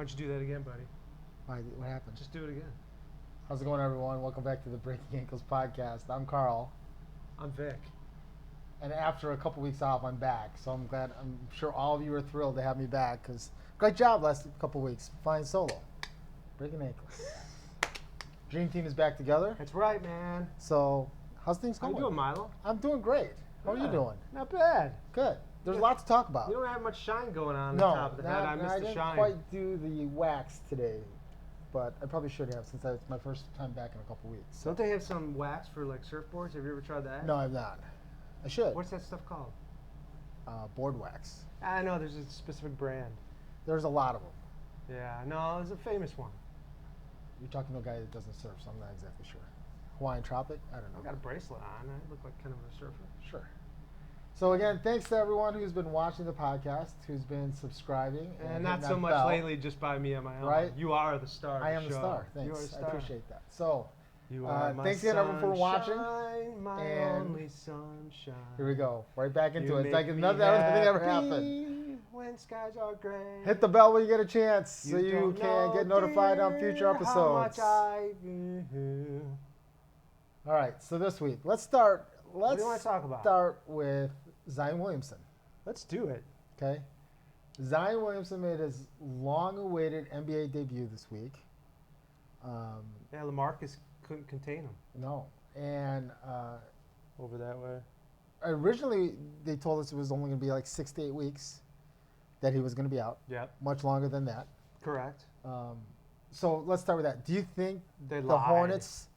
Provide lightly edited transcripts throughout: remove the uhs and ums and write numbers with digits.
don't you do that again, buddy? Why, what happened? Just do it again. How's it going, everyone? Welcome back to the Breaking Ankles podcast. I'm Carl, I'm Vic. and after a couple weeks off, I'm back. So I'm glad. I'm sure all of you are thrilled to have me back because great job last couple weeks flying solo, Breaking Ankles. Dream team is back together. That's right, man. So how's things How going? you doing, Milo? I'm doing great. How are you Yeah, doing? Not bad. Good. There's Yeah. lots to talk about. You don't have much shine going on no, the top of the head. I missed the didn't shine. quite do the wax today, but I probably should have since it's my first time back in a couple weeks. Don't they have some wax for like surfboards? Have you ever tried that? No, I'm not. I should. What's that stuff called? Board wax. I know there's a specific brand. There's a lot of them. Yeah, no, there's a famous one. You're talking to a guy that doesn't surf, so I'm not exactly sure. Hawaiian Tropic? I don't know. I've got a bracelet on. I look like kind of a surfer. Sure. So again, thanks to everyone who's been watching the podcast, who's been subscribing, And not hitting so that much bell. lately just by me on my own. Right? You are the star of I the am the show. star. You are the Thanks. I star. appreciate that. So You are my thanks again, everyone, for watching. sunshine, my And only sunshine. here we go. Right back into You it. It's like make me nothing ever happened. happy when skies are gray. Hit the bell when you get a chance so you don't can know, get notified on future dear, episodes. How much I do. All right. So this week, let's start. What do you want to talk about? Start with Zion Williamson. Let's do it. Okay. Zion Williamson made his long-awaited NBA debut this week. Yeah, LaMarcus couldn't contain him No. And over that way. originally, they told us it was only going to be like 6 to 8 weeks that he was going to be out. Yep, Much longer than that. correct. So let's start with that. Do you think They the lied. Hornets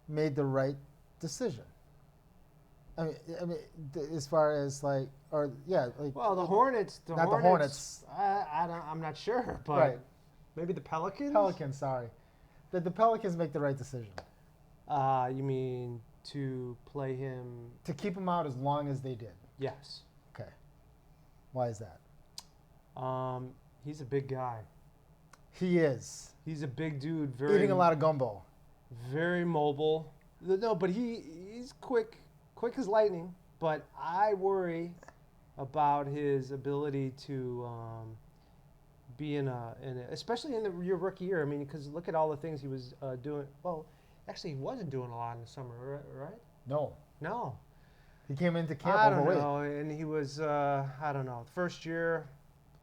made the right decision? I mean, as far as like, or yeah, like. Well, the Hornets. Not the Hornets. I'm not sure, but Right. maybe the Pelicans. Pelicans, sorry. Did the Pelicans make the right decision You mean to play him? to keep him out as long as they did? Yes. Okay. Why is that? He's a big guy. He is He's a big dude. Very eating a lot of gumbo. Very mobile. No, but he's quick as lightning. But I worry about his ability to be in a especially in your rookie year. I mean, because look at all the things he was doing. Well, actually, he wasn't doing a lot in the summer, right? No, No. he came into camp I don't overweight. know. And he was, I don't know, first year,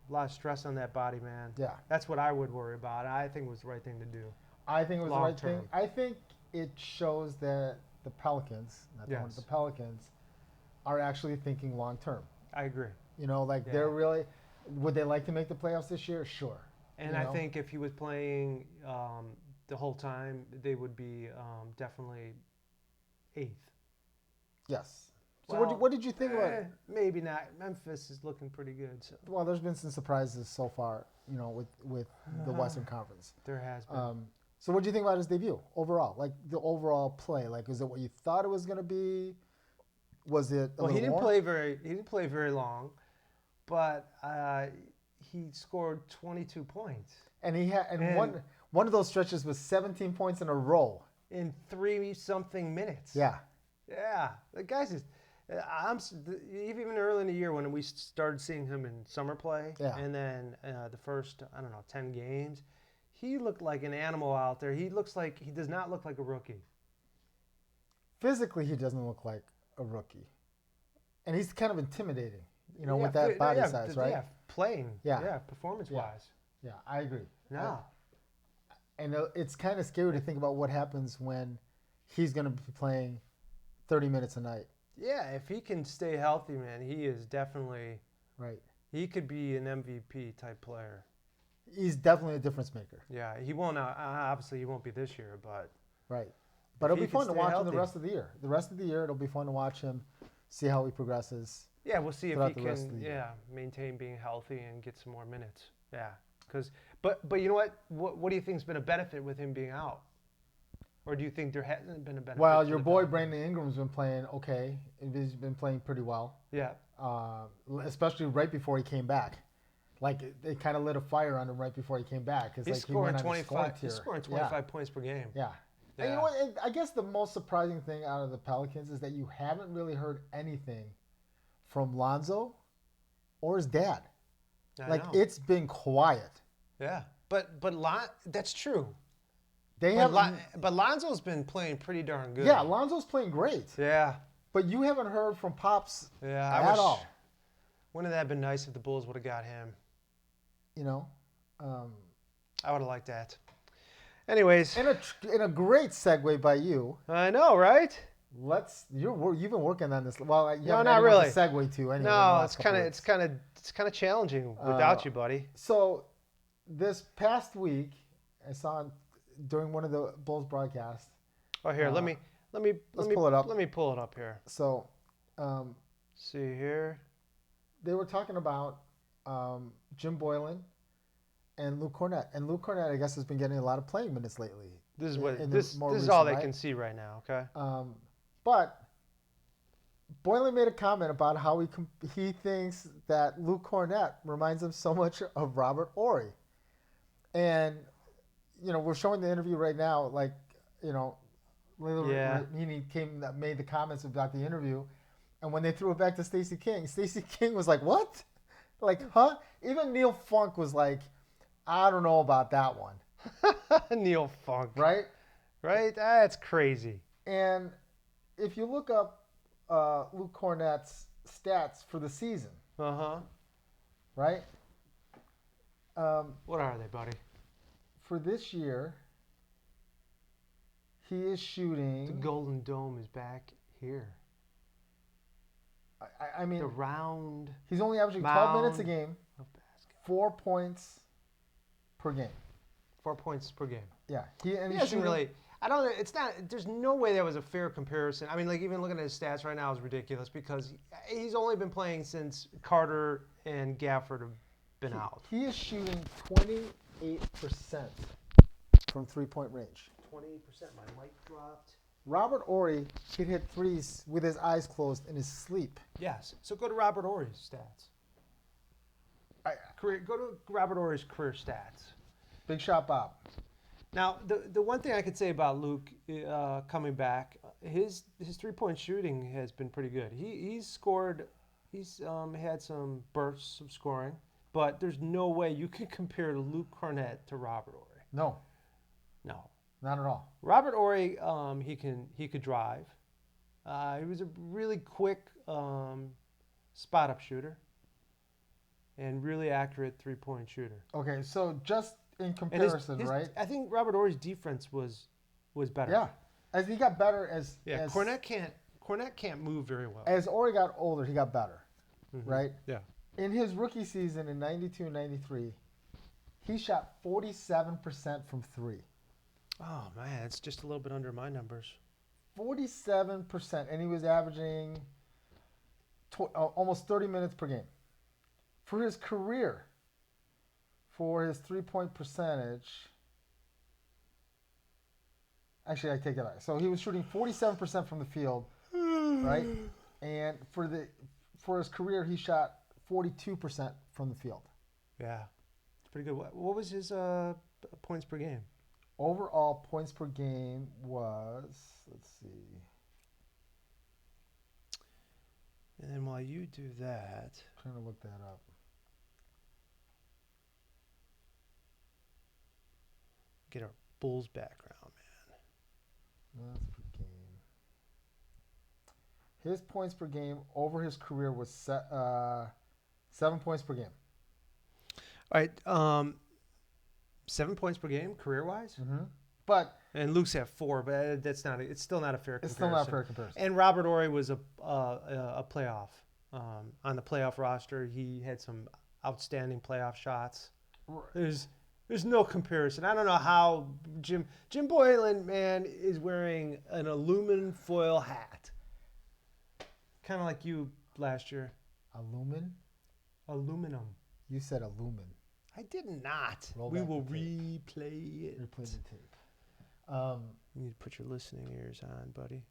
a lot of stress on that body, man. Yeah, That's what I would worry about. I think it was the right thing to do. I think it was the Long right thing. term. I think it shows that the Pelicans, not the Hornets, Yes. the Pelicans, are actually thinking long term. I agree. You know, like they're really. Would they like to make the playoffs this year? Sure. And You I know? think if he was playing the whole time, they would be definitely eighth. Yes. So Well, what did you think about it? Maybe not. Memphis is looking pretty good. So Well, there's been some surprises so far, you know, with the Western Conference. there has been. So what do you think about his debut overall? Like the overall play, like is it what you thought it was going to be? Was it? Well, he didn't play very long, but he scored 22 points And he had And- one of those stretches was 17 points in a row. in 3-something minutes. Yeah. Yeah, the guy's just. Even early in the year when we started seeing him in summer play, Yeah. and then the first 10 games, he looked like an animal out there. He does not look like a rookie. Physically, he doesn't look like a rookie, and he's kind of intimidating, you know, Yeah, with that body yeah, size, right? Yeah, playing. Yeah. Yeah, performance-wise. Yeah, I agree. No. And it's kind of scary to think about what happens when he's going to be playing 30 minutes a night. Yeah, if he can stay healthy, man, he is definitely. Right. He could be an MVP type player. He's definitely a difference maker. Yeah, he won't. Obviously, he won't be this year, but. Right. But If it'll he be can fun to stay watch him healthy. the rest of the year. The rest of the year, it'll be fun to watch him, see how he progresses. Yeah, we'll see if throughout he the rest of can, the year. maintain being healthy and get some more minutes. Yeah, but you know what? What do you think's been a benefit with him being out? Or do you think there hasn't been a benefit? Well, to your the boy Pelicans? Brandon Ingram's been playing okay. He's been playing pretty well, Yeah, especially right before he came back. Like it kind of lit a fire on him right before he came back. he's Like, scoring he went on a scoring 25. He's tear. scoring 25 points per game. Yeah. And you know what? And I guess the most surprising thing out of the Pelicans is that you haven't really heard anything from Lonzo or his dad. I Like know. it's been quiet. Yeah, that's true. They But, have, but Lonzo's been playing pretty darn good. yeah, Lonzo's playing great. Yeah. But you haven't heard from Pops Yeah. at all. Wouldn't that have been nice if the Bulls would have got him? You know, I would have liked that. Anyways, in a great segue by you. I know, right? You've been working on this. Well, you haven't not anyone really. to segue to anyway. No, it's kind of challenging without you, buddy. So, this past week, I saw during one of the Bulls broadcasts. Oh, here, let me pull it up. Let me pull it up here. So, see here. They were talking about Jim Boylan and Luke Cornett. And Luke Cornett, I guess, has been getting a lot of playing minutes lately. This is what this is recent, all they right? can see right now. Okay. But Boylan made a comment about how he thinks that Luke Cornett reminds him so much of Robert Horry. And, we're showing the interview right now, like, Yeah. he made the comments about the interview. And when they threw it back to Stacey King was like, what? Like, huh? Even Neil Funk was like, I don't know about that one. Neil Funk. Right? Right? That's crazy. And if you look up Luke Cornett's stats for the season, right? What are they, buddy? For this year, he is shooting. The Golden Dome is back here. I mean, the round. He's only averaging 12 minutes a game, 4 points per game. 4 points per game. Yeah, he doesn't really. I don't know. It's not. There's no way that was a fair comparison. I mean, like even looking at his stats right now is ridiculous because he's only been playing since Carter and Gafford have been out. He is shooting 28% from 3-point range. 20%. My mic dropped. Robert Horry could hit threes with his eyes closed in his sleep. Yes. So go to Robert Horry's stats. Go to Robert Horry's career stats. Big shot, Bob. Now, the one thing I could say about Luke coming back, his 3-point shooting has been pretty good. He's scored, he's had some bursts of scoring, but there's no way you can compare Luke Cornett to Robert Horry. No, not at all. Robert Horry, he could drive. He was a really quick spot up shooter and really accurate 3-point shooter. Okay, so just in comparison, right? I think Robert Horry's defense was better. Yeah, as he got better as Cornett can't move very well. As Horry got older, he got better, right? Yeah. In his rookie season in 92-93, he shot 47% from three. Oh man, it's just a little bit under my numbers. 47%, and he was averaging almost 30 minutes per game. For his career, for his 3-point percentage, actually I take it back. So he was shooting 47% from the field, right? And for his career, he shot 42% from the field. Yeah, it's pretty good. What was his points per game? Overall points per game was, let's see. And then while you do that, I'm trying to look that up. get our Bulls background, man. That's per game. His points per game over his career was 7 points per game. All right, 7 points per game career-wise. But and Luke's at 4, but that's not. It's still not a fair comparison. It's still not a fair comparison. And Robert Horry was a playoff on the playoff roster. He had some outstanding playoff shots. There's no comparison. I don't know how Jim Boylan, man, is wearing an aluminum foil hat, kind of like you last year. Aluminum. You said aluminum. I did not. Roll we back will the tape. replay it. Replay the tape. You need to put your listening ears on, buddy.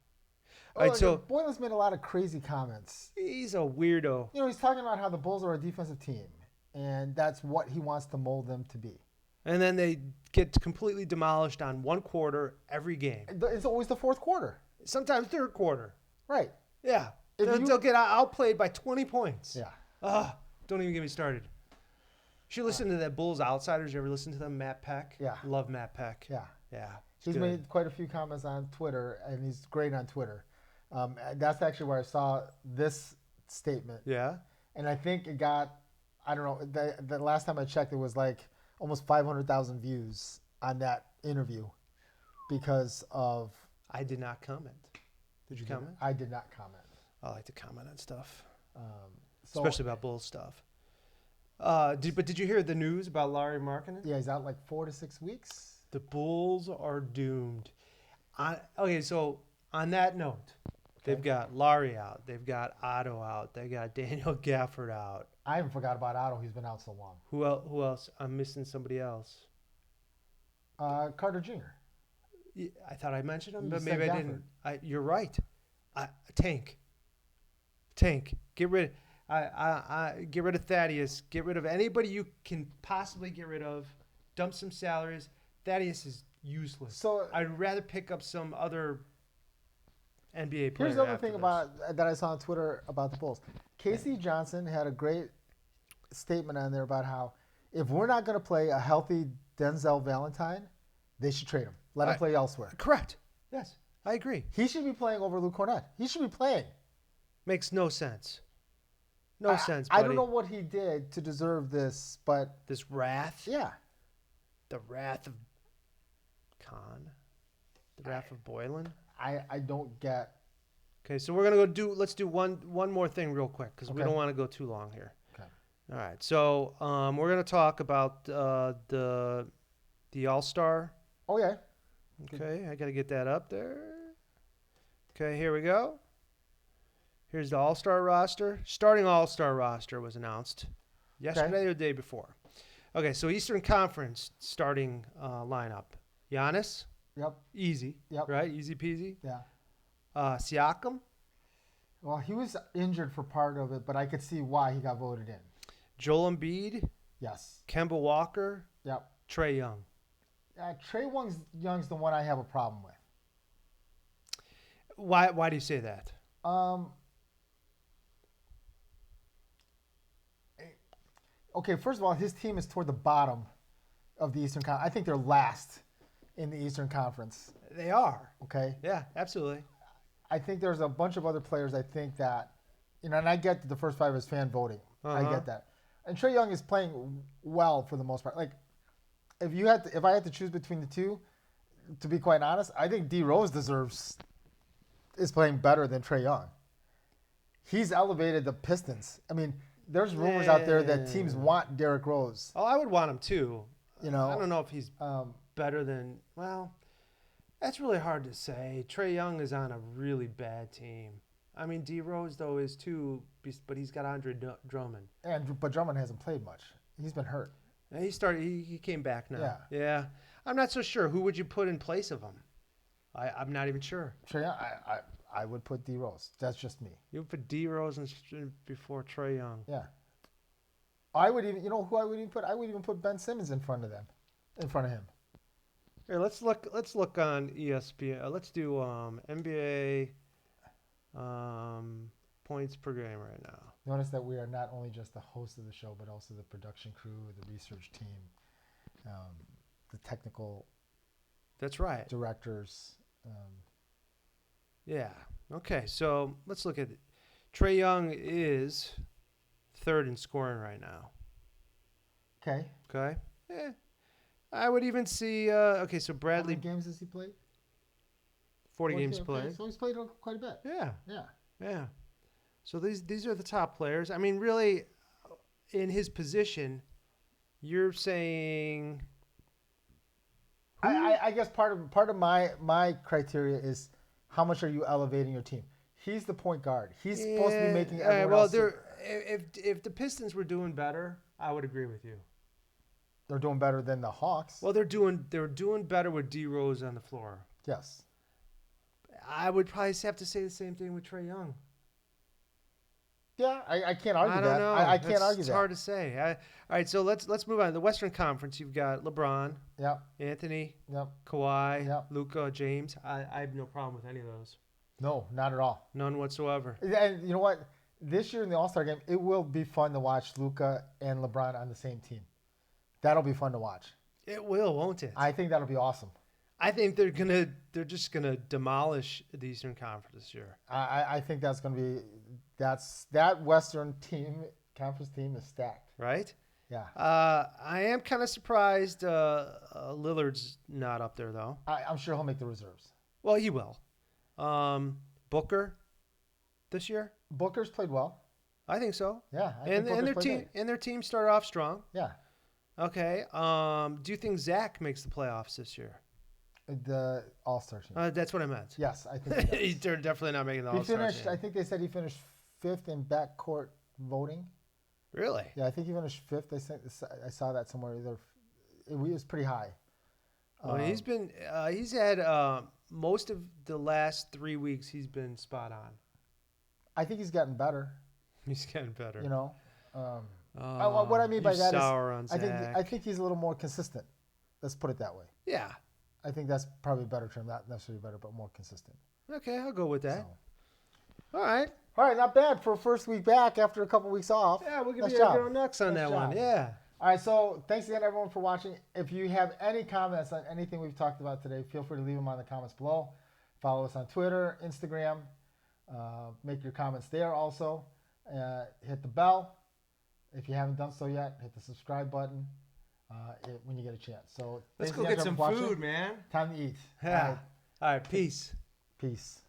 All right, so Boylan's made a lot of crazy comments. He's a weirdo. He's talking about how the Bulls are a defensive team, and that's what he wants to mold them to be. And then they get completely demolished on one quarter every game. It's always the fourth quarter. Sometimes third quarter. Right. Yeah. They'll get outplayed by 20 points. Yeah. Don't even get me started. should listen to that Bulls Outsiders. You ever listen to them? Matt Peck. Yeah. Love Matt Peck. Yeah. Yeah. He's made quite a few comments on Twitter, and he's great on Twitter. That's actually where I saw this statement. Yeah. And I think it got, I don't know, the last time I checked, it was like almost 500,000 views on that interview because of. I did not comment. Did you comment? I did not comment. I like to comment on stuff, Especially especially about Bulls stuff. But did you hear the news about Larry Markkinen? Yeah, he's out like 4 to 6 weeks. The Bulls are doomed. Okay, so on that note, they've got Larry out. They've got Otto out. They got Daniel Gafford out. I even forgot about Otto. He's been out so long. Who else? I'm missing somebody else. Carter Jr. I thought I mentioned him, You but said maybe I Gafford. didn't. You're right. Tank. Get rid. Get rid of Thaddeus. Get rid of anybody you can possibly get rid of. Dump some salaries. Thaddeus is useless. So I'd rather pick up some other NBA player. here's the other after thing this. that I saw on Twitter about the Bulls. Casey Johnson had a great statement on there about how if we're not going to play a healthy Denzel Valentine, they should trade him. Let him play elsewhere. Correct. Yes, I agree. He should be playing over Luke Cornett. He should be playing. Makes no sense. No sense, buddy. I don't know what he did to deserve this, but This wrath. yeah. The wrath of Khan. The wrath of Boylan. I don't get. Okay, so we're gonna let's do one more thing real quick because we Okay. don't want to go too long here. Okay. All right, so we're gonna talk about the All-Star. Oh yeah. Okay, I gotta get that up there. Okay, here we go. Here's the All-Star roster. Starting All-Star roster was announced yesterday or the day before. Okay, so Eastern Conference starting lineup. Giannis, Yep. easy. Yep. Right, easy peasy. Yeah. Siakam, Well, he was injured for part of it, but I could see why he got voted in. Joel Embiid, Yes. Kemba Walker, Yep. Trae Young. Trey Young's the one I have a problem with. Why do you say that? Okay, first of all, his team is toward the bottom of the Eastern Conference. I think they're last in the Eastern Conference. They are. Okay. Yeah, absolutely. I think there's a bunch of other players I think that, and I get that the first five is fan voting. I get that. And Trae Young is playing well for the most part. Like, if I had to choose between the two, to be quite honest, I think D Rose is playing better than Trae Young. He's elevated the Pistons. I mean, there's rumors out there that teams want Derrick Rose. Oh, I would want him too. You know, I don't know if he's better than. Well, that's really hard to say. Trae Young is on a really bad team. I mean, D Rose though is too, but he's got Andre Drummond. but Drummond hasn't played much. He's been hurt. And he came back now. Yeah. Yeah. I'm not so sure. Who would you put in place of him? I'm not even sure. Trae Young, I would put D Rose. That's just me. You would put D Rose before Trae Young. Yeah. I would even, who I would even put? I would even put Ben Simmons in front of him. Here, let's look on ESPN. Let's do NBA points per game right now. Notice that we are not only just the host of the show, but also the production crew, the research team, the technical. That's right. Directors. Yeah. Okay. So let's look at it. Trae Young is third in scoring right now. Okay. Okay. I would even see. Okay. So Bradley. How many games has he played? 40 games played. Okay, so he's played quite a bit. Yeah. Yeah. Yeah. So these are the top players. I mean, really, in his position, you're saying. I guess part of my criteria is how much are you elevating your team. He's the point guard. He's supposed to be making everyone else. If the Pistons were doing better, I would agree with you. They're doing better than the Hawks. Well, they're doing better with D Rose on the floor. Yes. I would probably have to say the same thing with Trae Young. Yeah, I can't argue that. I don't know. I can't argue that. It's hard to say. All right, so let's move on. The Western Conference, you've got LeBron, Yep. Anthony, Yep. Kawhi, Yep. Luka, James. I have no problem with any of those. No, not at all. None whatsoever. And you know what? This year in the All-Star game, it will be fun to watch Luka and LeBron on the same team. That'll be fun to watch. It will, won't it? I think that'll be awesome. I think they're just gonna demolish the Eastern Conference this year. I think that's going to be that Western conference team is stacked. Right? Yeah. I am kind of surprised Lillard's not up there though. I'm sure he'll make the reserves. Well, he will. Booker this year? Booker's played well. I think so. Yeah. And their team started off strong. Yeah. Okay. Do you think Zach makes the playoffs this year? The All-Star team. That's what I meant. Yes, I think he does. They're definitely not making the All-Star team. I think they said he finished 5th in backcourt voting. Really? Yeah, I think he finished 5th. I saw that somewhere. It was pretty high. Well, he's had most of the last 3 weeks. He's been spot on. I think he's gotten better. He's getting better. You know, what I mean by that on is, Zach. I think he's a little more consistent. Let's put it that way. Yeah. I think that's probably a better term. Not necessarily better, but more consistent. Okay, I'll go with that. So. All right. All right, not bad for a first week back after a couple weeks off. Yeah, we'll give Nice you job. a girl nuts on Nice that job. one. Yeah. All right, so thanks again, everyone, for watching. If you have any comments on anything we've talked about today, feel free to leave them on the comments below. Follow us on Twitter, Instagram. Make your comments there also. Hit the bell. If you haven't done so yet, hit the subscribe button when you get a chance. So Let's thanks go again get some for watching. food, man. Time to eat. Yeah. All right. Peace. Peace.